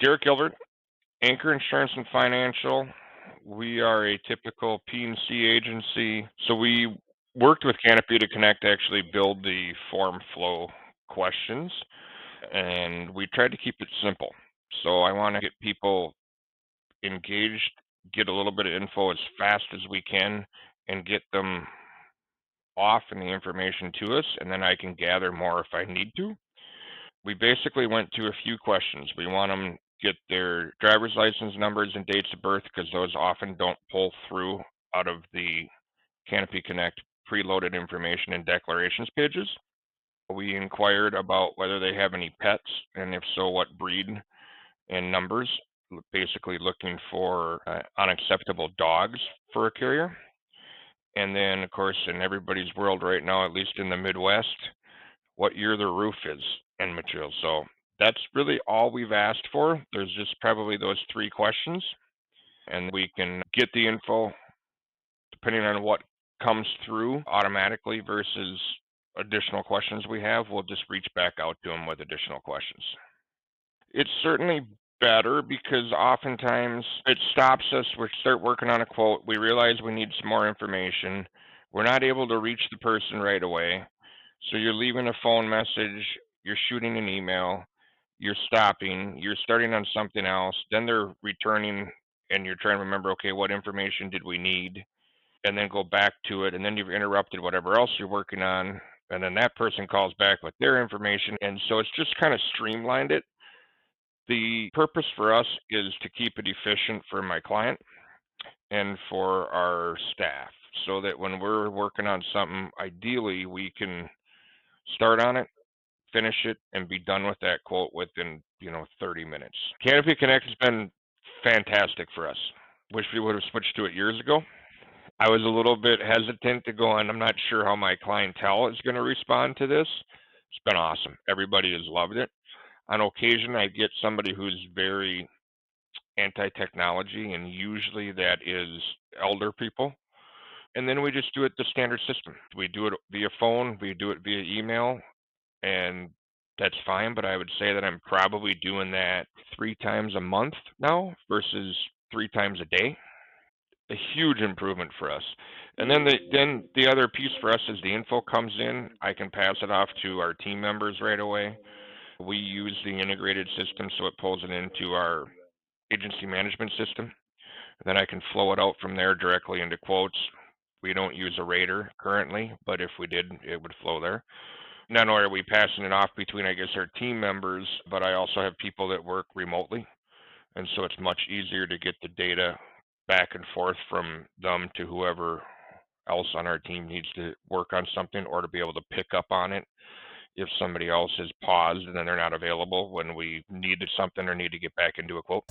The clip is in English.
Derek Gilbert, Anchor Insurance and Financial. We are a typical P&C agency. So we worked with Canopy to Connect to actually build the form flow questions, and we tried to keep it simple. So I want to get people engaged, get a little bit of info as fast as we can, and get them off and the information to us, and then I can gather more if I need to. We basically went to a few questions. We want them to get their driver's license numbers and dates of birth because those often don't pull through out of the Canopy Connect preloaded information and declarations pages. We inquired about whether they have any pets, and if so, what breed and numbers, basically looking for unacceptable dogs for a carrier. And then, of course, in everybody's world right now, at least in the Midwest, what year the roof is and material. So that's really all we've asked for. There's just probably those three questions, and we can get the info depending on what comes through automatically versus additional questions we have. We'll just reach back out to them with additional questions. It's certainly better because oftentimes it stops us. We start working on a quote. We realize we need some more information. We're not able to reach the person right away. So you're leaving a phone message, you're shooting an email, you're stopping, you're starting on something else, then they're returning and you're trying to remember, okay, what information did we need? And then go back to it, and then you've interrupted whatever else you're working on, and then that person calls back with their information. And so it's just kind of streamlined it. The purpose for us is to keep it efficient for my client and for our staff so that when we're working on something, ideally we can start on it, finish it, and be done with that quote within 30 minutes. Canopy Connect has been fantastic for us. Wish we would have switched to it years ago. I was a little bit hesitant to go on. I'm not sure how my clientele is going to respond to this. It's been awesome. Everybody has loved it. On occasion, I get somebody who's very anti-technology, and usually that is elder people. And then we just do it the standard system. We do it via phone, we do it via email, and that's fine. But I would say that I'm probably doing that 3 times a month now versus 3 times a day. A huge improvement for us. And then the other piece for us is the info comes in. I can pass it off to our team members right away. We use the integrated system, so it pulls it into our agency management system. Then I can flow it out from there directly into quotes. We don't use a rater currently, but if we did, it would flow there. Not only are we passing it off between, I guess, our team members, but I also have people that work remotely. And so it's much easier to get the data back and forth from them to whoever else on our team needs to work on something, or to be able to pick up on it if somebody else has paused and then they're not available when we needed something or need to get back into a quote.